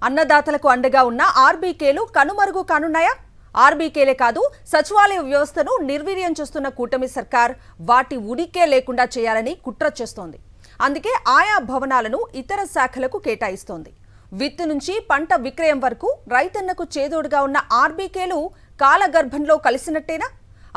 అన్నదాతలకు అండగా ఉన్న ఆర్బీకేలు కనుమరుగు కానున్నాయా? ఆర్బీకేలే కాదు, సచివాలయ వ్యవస్థను నిర్వీర్యం చేస్తున్న కూటమి సర్కార్ వాటి ఉనికే లేకుండా చేయాలని కుట్ర చేస్తోంది. అందుకే ఆయా భవనాలను ఇతర శాఖలకు కేటాయిస్తోంది. విత్తు నుంచి పంట విక్రయం వరకు రైతన్నకు చేదోడుగా ఉన్న ఆర్బీకేలు కాలగర్భంలో కలిసినట్టేనా?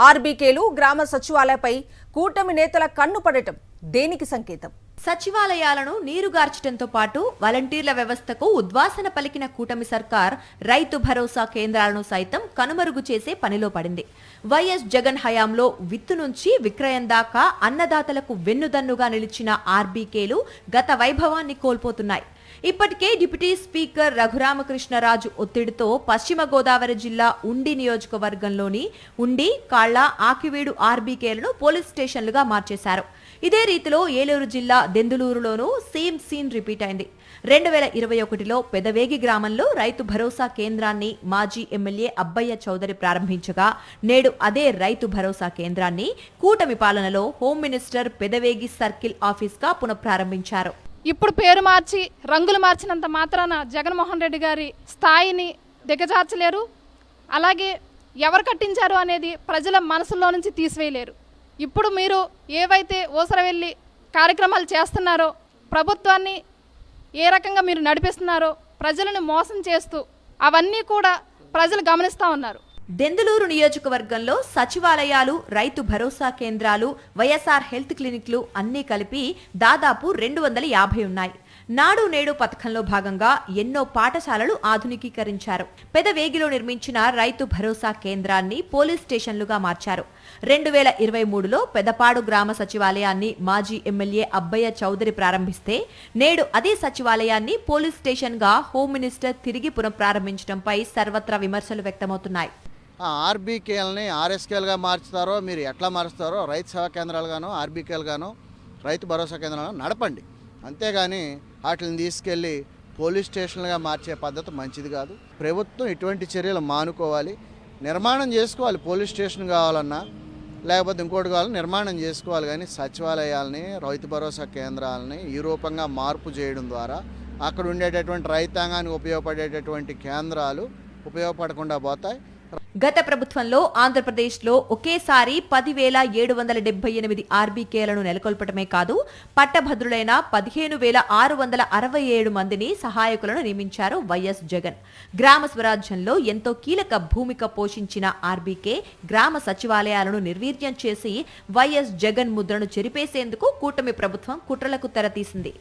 ఆర్బీకేలు గ్రామ సచివాలయపై కూటమి నేతల కన్ను పడటం దేనికి సంకేతం? సచివాలయాలను నీరుగార్చడంతో పాటు వాలంటీర్ల వ్యవస్థకు ఉద్వాసన పలికిన కూటమి సర్కార్ రైతు భరోసా కేంద్రాలను సైతం కనుమరుగు చేసే పనిలో పడింది. వైఎస్ జగన్ హయాంలో విత్తు నుంచి విక్రయం దాకా అన్నదాతలకు వెన్నుదన్నుగా నిలిచిన ఆర్బీకేలు గత వైభవాన్ని కోల్పోతున్నాయి. ఇప్పటికే డిప్యూటీ స్పీకర్ రఘురామకృష్ణరాజు ఒత్తిడితో పశ్చిమ గోదావరి జిల్లా ఉండి నియోజకవర్గంలోని ఉండి, కాళ్ల, ఆకివీడు ఆర్బీకేలను పోలీస్ స్టేషన్లుగా మార్చేశారు. ఇదే రీతిలో ఏలూరు జిల్లా దెందులూరులోనూ సేమ్ సీన్ రిపీట్ అయింది. 2021లో పెదవేగి గ్రామంలో రైతు భరోసా కేంద్రాన్ని మాజీ ఎమ్మెల్యే అబ్బయ్య చౌదరి ప్రారంభించగా, నేడు అదే రైతు భరోసా కేంద్రాన్ని కూటమి పాలనలో హోమ్ మినిస్టర్ పెదవేగి సర్కిల్ ఆఫీస్గా పునఃప్రారంభించారు. ఇప్పుడు పేరు మార్చి రంగులు మార్చినంత మాత్రాన జగన్మోహన్ రెడ్డి గారి స్థాయిని దిగజార్చలేరు. అలాగే ఎవరు కట్టించారు అనేది ప్రజల మనసులో నుంచి తీసివేయలేరు. ఇప్పుడు మీరు ఏవైతే ఊసరవెల్లి కార్యక్రమాలు చేస్తున్నారో, ప్రభుత్వాన్ని ఏ రకంగా మీరు నడిపిస్తున్నారో, ప్రజలను మోసం చేస్తూ అవన్నీ కూడా ప్రజలు గమనిస్తూ ఉన్నారు. దెందులూరు నియోజకవర్గంలో సచివాలయాలు, రైతు భరోసా కేంద్రాలు, వైఎస్ఆర్ హెల్త్ క్లినిక్లు అన్నీ కలిపి దాదాపు 250 ఉన్నాయి. నాడు నేడు పథకంలో భాగంగా ఎన్నో పాఠశాలలు ఆధునికీకరించారు. పెదవేగిలో నిర్మించిన రైతు భరోసా కేంద్రాన్ని పోలీస్ స్టేషన్లుగా మార్చారు. 2023లో పెదపాడు గ్రామ సచివాలయాన్ని మాజీ ఎమ్మెల్యే అబ్బయ్య చౌదరి ప్రారంభిస్తే, నేడు అదే సచివాలయాన్ని పోలీస్ స్టేషన్గా హోమ్ మినిస్టర్ తిరిగి పునఃప్రారంభించడంపై సర్వత్రా విమర్శలు వ్యక్తమవుతున్నాయి. ఆర్బీకేలని ఆర్ఎస్కేలుగా మార్చుతారో, మీరు ఎట్లా మారుస్తారో రైతు సేవా కేంద్రాలుగాను, ఆర్బీకేలుగాను, రైతు భరోసా కేంద్రాలను నడపండి. అంతేగాని వాటిని తీసుకెళ్ళి పోలీస్ స్టేషన్లుగా మార్చే పద్ధతి మంచిది కాదు. ప్రభుత్వం ఇటువంటి చర్యలు మానుకోవాలి. నిర్మాణం చేసుకోవాలి. పోలీస్ స్టేషన్ కావాలన్నా లేకపోతే ఇంకోటి కావాలని నిర్మాణం చేసుకోవాలి. కానీ సచివాలయాలని, రైతు భరోసా కేంద్రాలని ఈ రూపంగా మార్పు చేయడం ద్వారా అక్కడ ఉండేటటువంటి రైతాంగానికి ఉపయోగపడేటటువంటి కేంద్రాలు ఉపయోగపడకుండా పోతాయి. గత ప్రభుత్వంలో ఆంధ్రప్రదేశ్లో ఒకేసారి 10,778 ఆర్బీకేలను నెలకొల్పటమే కాదు, పట్టభద్రులైన 15,667 మందిని సహాయకులను నియమించారు వైఎస్ జగన్. గ్రామ స్వరాజ్యంలో ఎంతో కీలక భూమిక పోషించిన ఆర్బీకే గ్రామ సచివాలయాలను నిర్వీర్యం చేసి వైఎస్ జగన్ ముద్రను చెరిపేసేందుకు కూటమి ప్రభుత్వం కుట్రలకు తెరతీసింది.